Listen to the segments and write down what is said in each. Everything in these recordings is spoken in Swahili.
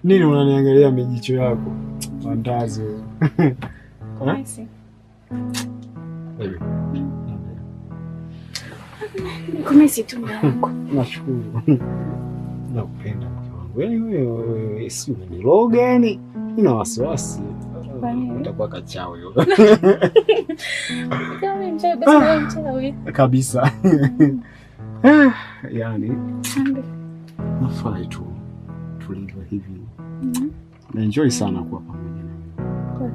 Nini unaniangalia mijicho yako? Fantazi wewe. Kumesi tu mwanangu. Nashukuru. Nakupenda mke wangu. Yaani wewe si umeniroga yani. Nina wasiwasi. Utakuwa kachao hiyo. Kama mchawi kabisa. Yaani nafurahi tu tulivyo hivi. Na enjoy sana kuwa pamoja na wewe.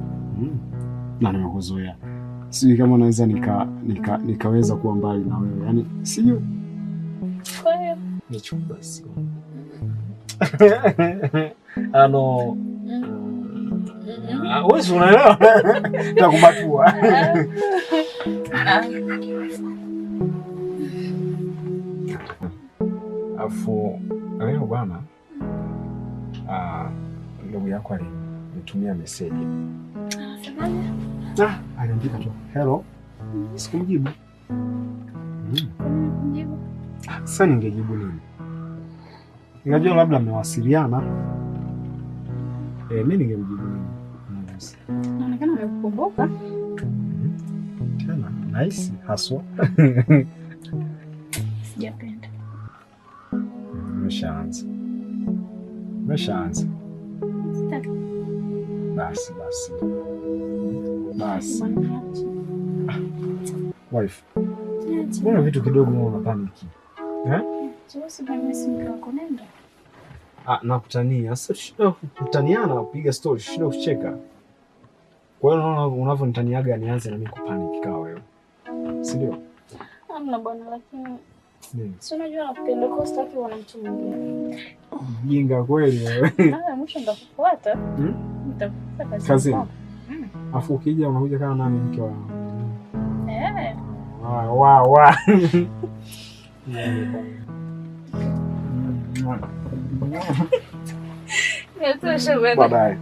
Na nimekuzoea. Sijui kama naweza nikaweza kuwa mbali na wewe. Yaani sio. Kwa hiyo nichukue basi. Ano wewe unaelewa? Nitakubatua. Afu leo bwana, ndugu yako alinitumia message. Aliandika tu hello. Sikumjibu. Sasa ningejibu nini? Ningejua labda mmewasiliana. Mimi ningemjibu nini? Naonekana umekukumbuka. Tena nice haswa. Sijapenda. Umeshaanza. Basi. Wife. Mbona vitu kidogo una paniki? Nakutania. Sasa shida kutaniana, kupiga story, shida kucheka. Kwa hiyo unaona unavyonitaniaga nianze na mimi kupanic kama wewe. Si ndio? Hamna bwana, lakini si unajua nakupenda kwa sitaki uone mtu mwingine. Jinga kweli wewe. Mwisho ndakufuata. Nitakufuata kazi. Afu ukija unakuja kama nani mke wa? Wa. Baadaye.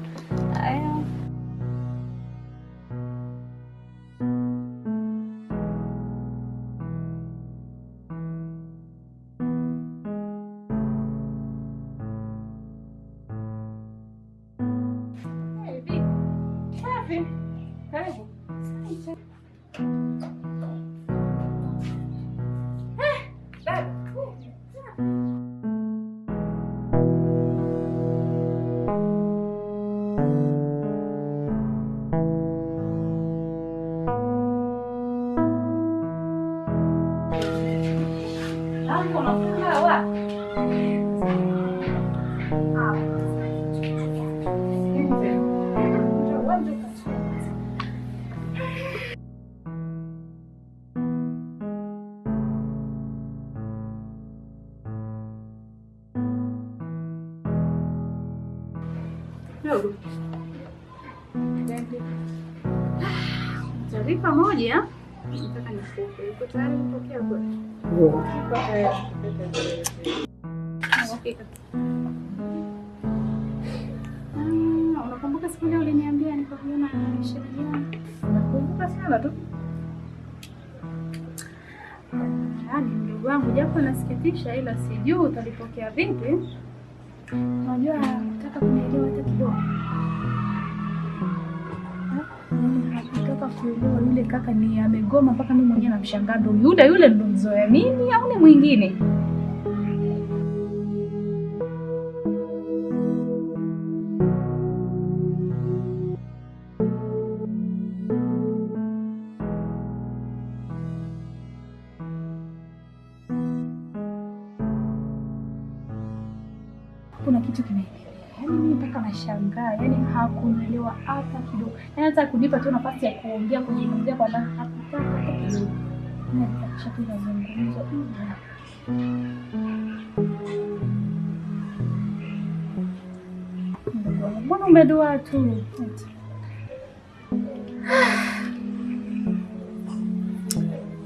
Taarifa moja nataka nikupe. Uko tayari kupokea kweli? Unakumbuka siku ile uliniambia nikakuona na sherehe? Nakumbuka sana tu. Yaani ndugu wangu, japo nasikitisha, ila sijui utalipokea vipi. Unajua nataka kunielewa hata kidogo. Nataka kuelewa yule kaka ni amegoma mpaka mimi mwenyewe namshangaa, ndo yule ndo mzoea mimi au ni mwingine? Kuna kitu kinaendelea. Yaani mimi mpaka nashangaa, yaani hakunielewa hata kidogo. Yaani hata kunipa tu nafasi ya kuongea kuzungumzia kwa ndani hakutaka hata kidogo. Mimi nataka tu mazungumzo. Mbona umedua tu?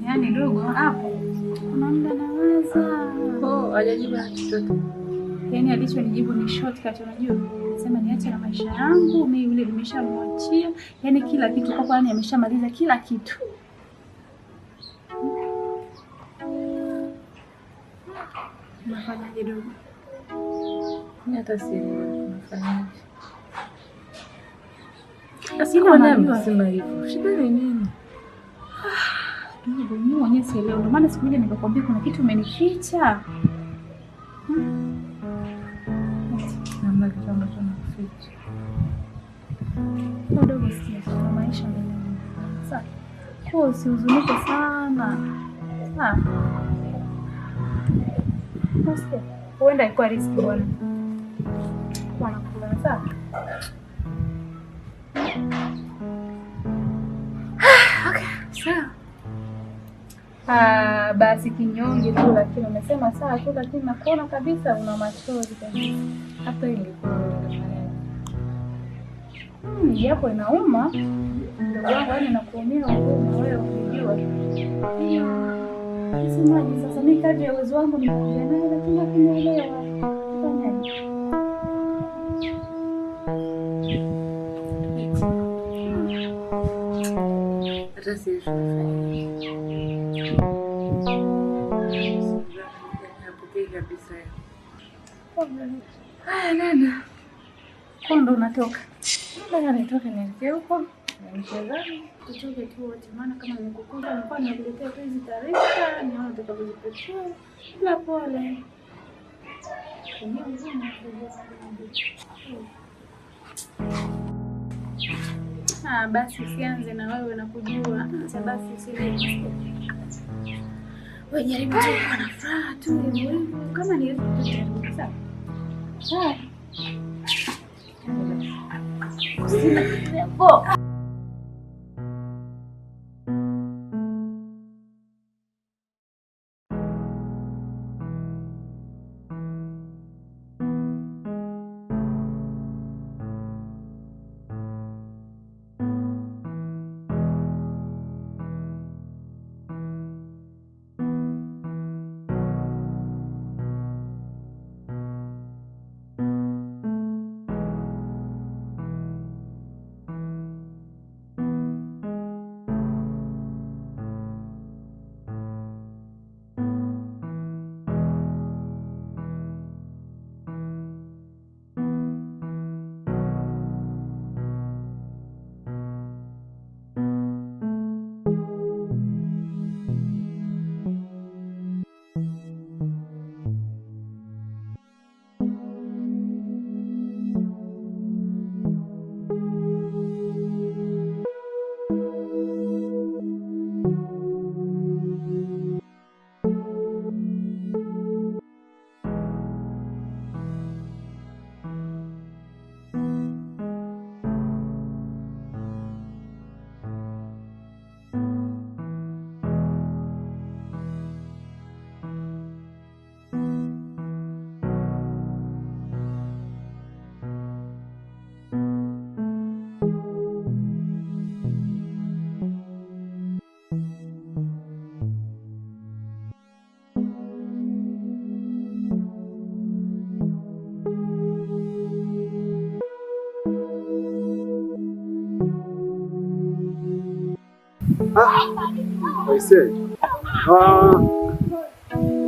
Yaani ndugu hapo kuna muda nawaza. Hajajibu chochote. Yaani alichonijibu ni shortcut, unajua? Sema niache na maisha yangu, mimi yule nimeshamwachia. Yaani kila kitu kwa kwani ameshamaliza kila kitu. Nafanyaje dogo? Mimi hata sielewi tunafanyaje. Sina maana sema hivyo. Shida ni nini? Ndio mimi mwenyewe sielewi. Ndio maana siku moja nikakwambia kuna kitu umenificha. Namna kitu ambacho nakuficha. Ndio sikia kwa maisha mimi. Sasa kwa usihuzunike sana. Basi huenda ikuwa riski bwana. Bwana kula sawa. Okay, sawa. Basi kinyonge tu, lakini umesema sawa tu, lakini nakuona kabisa una machozi kabisa. Hata ile japo inauma ndugu wangu, yani nakuumia na wewe unijua. Semaji sasa, mimi kadri ya uwezo wangu nimekuja naye, lakini hakunielewa. Fanyaje? Hata sisi kabisa. Haya nana. Kondo unatoka. Ndio nitoke nielekee huko. Mchezani tutoke tu wote, maana kama nimekukuta nilikuwa nakuletea hizi taarifa nione utakapozipitia. Na pole. Basi usianze na wewe nakujua. Sasa basi usije. Wewe jaribu tu kuwa na furaha tu hivyo kama ni hivyo sawa. Sawa. Sina tempo.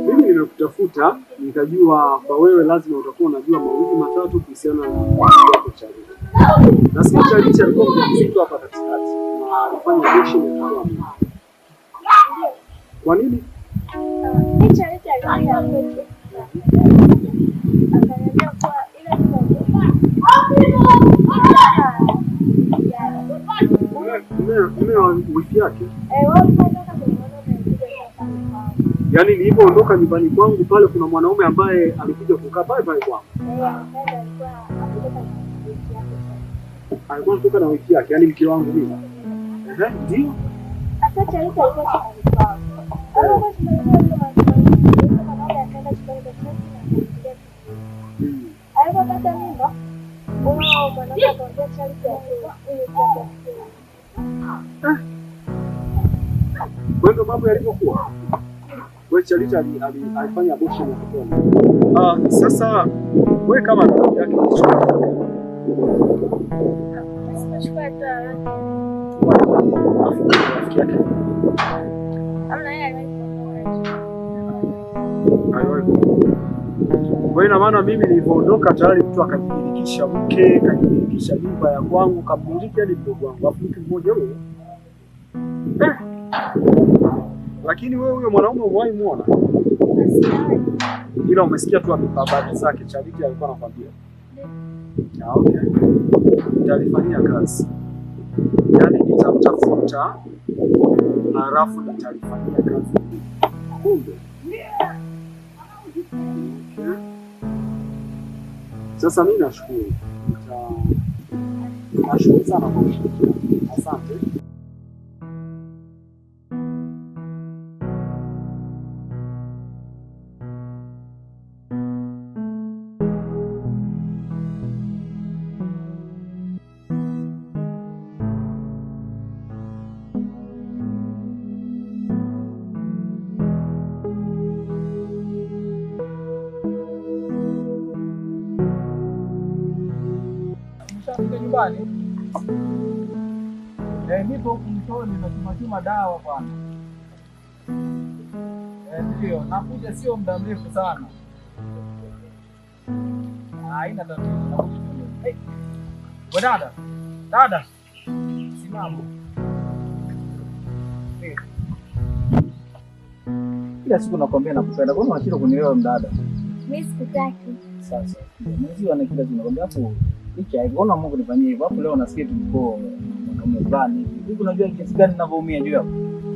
Mimi nimekutafuta nikajua kwa wewe lazima utakuwa unajua mawili matatu kuhusiana na wako Charity. Nasikia Charity alikuwa mjamzito hapa katikati na alifanya operation ya mimba. Kwa nini? Charity alikuwa wiki yake. Yaani nilipoondoka nyumbani kwangu pale kuna mwanaume ambaye alikuja kukaa pale pale kwangu. Alikuwa anatoka na wiki yake, yaani mke wangu mimi. Ndio. Sasa Charity alikuwa kwa hiyo mambo yalivyokuwa. Wewe Charity alifanya abortion ya mtoto. Sasa wewe kama ndugu yake Kwa hiyo ina maana mimi nilipoondoka tayari mtu akajimilikisha mke, akajimilikisha nyumba ya kwangu, kamiliki hadi mdogo wangu. Alafu mtu mmoja huyo. Lakini wewe huyo mwanaume umewahi muona? Ila umesikia tu habari zake, Charity alikuwa anakwambia. Okay. Nitalifanyia kazi. Yaani nitamtafuta halafu nitalifanyia kazi. Kumbe. Sasa mimi nashukuru. Nashukuru sana kwa kushirikiana. Asante. Nyumbani nipo huku mtoni nachuma dawa bwana. Ndio nakuja, sio muda mrefu sana, haina tatizo. Dada, simama. Kila siku nakwambia nakupenda, kwa nini unashindwa kunielewa mdada? Mimi sikutaki. Sasa mimi wana kila siku nakwambia hapo Mbona Mungu nifanyie hivyo? Hapo leo nasikia tuko kama fulani. Hivi unajua kiasi gani ninavyoumia juu yako?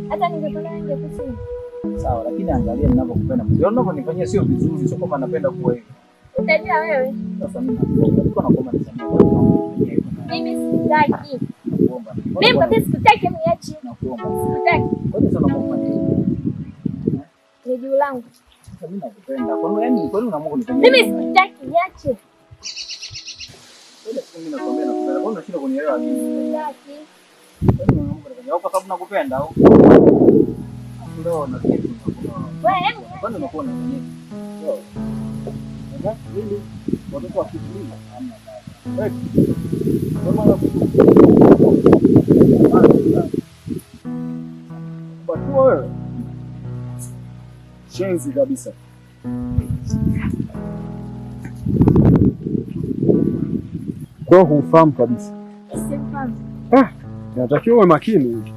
Hata ningependa ningekusikia. Sawa, lakini angalia ninavyokupenda. Ndio unavyonifanyia sio vizuri, sio kama napenda kuwa hivi. Utajua wewe. Sasa mimi nakuomba nisamehe. Mimi sitaki. Nakuomba. Mimi kwa sababu sikutaki niache. Nakuomba. Sikutaki. Kwa nini sana unafanya hivi? Ni juu langu. Sasa mimi nakupenda. Kwa nini una Mungu nifanyie? Mimi sikutaki niache. Mimi nakwambia nakupenda. Kwa nini unashindwa kunielewa mimi? Sikutaki. Kwa sababu nakupenda au? Leo na kitu wewe kwani unakuwa na nini? Sasa mimi watoto wa kijiji hamna baba. Kama batu wewe shenzi kabisa. Kwa hufahamu kabisa. Sifahamu. Natakiwa uwe makini.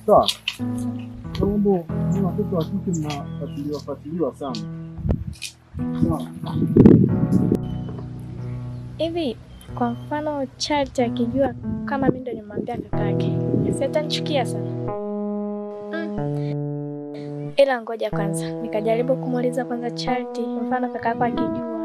Sawa. Mambo ni watoto wa kike mnafuatiliwa sana. Sawa. Hivi kwa mfano Charity akijua kama mimi ndo nimwambia kakake, si atanichukia sana. Ila ngoja kwanza nikajaribu kumuuliza kwanza Charity, mfano kakako akijua.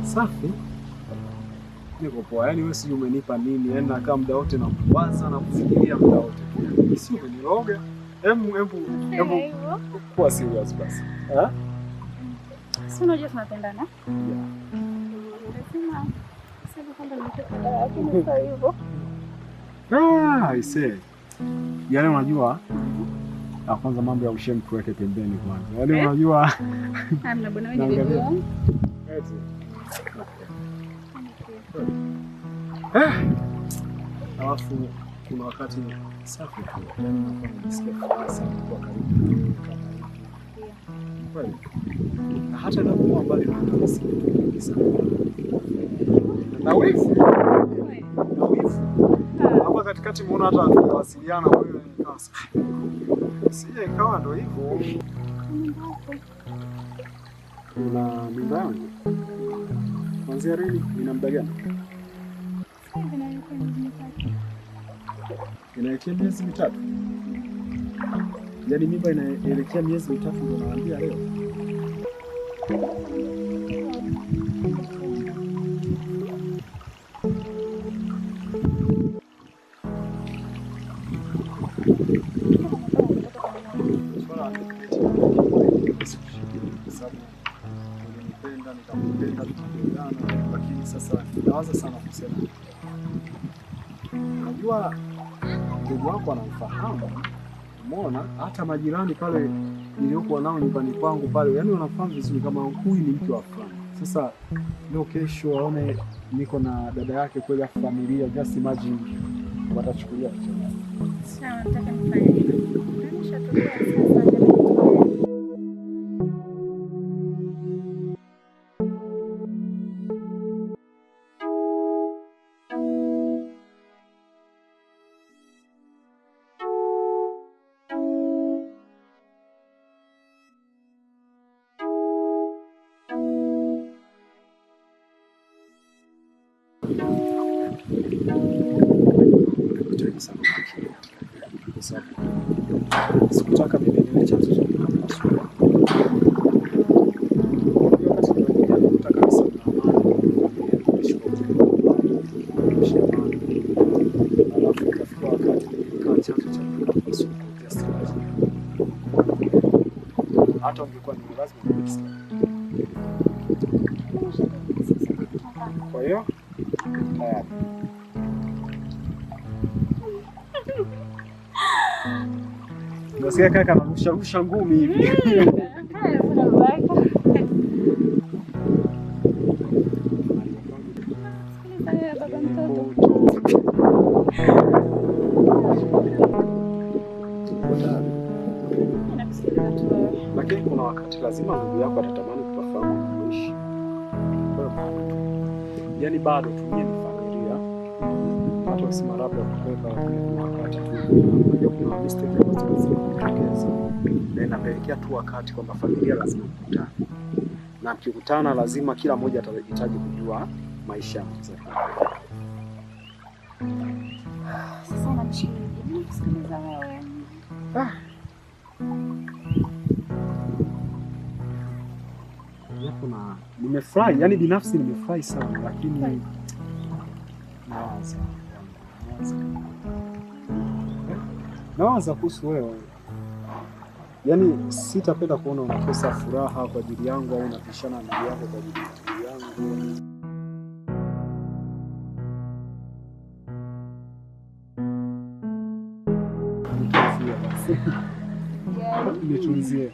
Safi. Niko poa. Yaani wewe si umenipa nini? Yaani nakaa muda wote na kuwaza na kufikiria muda wote. Si umeniroga? Hebu kuwa serious basi. Si unajua tunapendana? Aisee. Yaani unajua kwanza mambo ya ushem tuweke pembeni kwanza. Yaani unajua hamna bwana wewe ndio. Alafu kuna wakati safi tu. Yaani unakuwa unasikia furaha sana kwa karibu kama hivi. Kweli. Na hata nakuwa mbali na unasikia tu sana. Na wifu. Hapa katikati muona hata tunawasiliana wewe kasa. Sije ikawa ndo hivyo. Una mimba yangu? Kuanzia lini? Ina muda gani? Inaelekea miezi mitatu. Yaani mimba inaelekea miezi mitatu ndio naambia leo. nawaza sana kusema. Unajua ndugu wako anamfahamu. Umeona hata majirani pale niliokuwa nao nyumbani kwangu pale, yaani wanafahamu vizuri kama huyu ni mke wa fulani. Sasa leo kesho waone niko na dada yake kweli, familia, just imagine watachukulia kitu gani? Sawa, nataka nifanye hivyo. Nishatokea sasa. Sikutaka mimi niwe chanzo cha kupasua. Hata ungekuwa ni lazima kusikia. Kwa hiyo tayari. Nasikia kaka anarusha ngumi hivi. Lakini kuna wakati lazima ndugu yako atatamani kufahamu kuishi. Yaani bado tumie ni familia. Hata usima labda kuweka wakati tu. Unajua kuna mistake ambazo zinatokea. Na inapelekea tu wakati kwamba familia lazima kukutana. Na mkikutana lazima kila mmoja atahitaji kujua maisha ya mwenzake. Sasa namshukuru kusikiliza wewe. Kuna nimefurahi, yani binafsi nimefurahi sana, lakini nawaza kuhusu wewe. Yaani sitapenda kuona unakosa furaha kwa ajili yangu au unapishana na ndugu yako kwa ajili yangu. Nitunzie.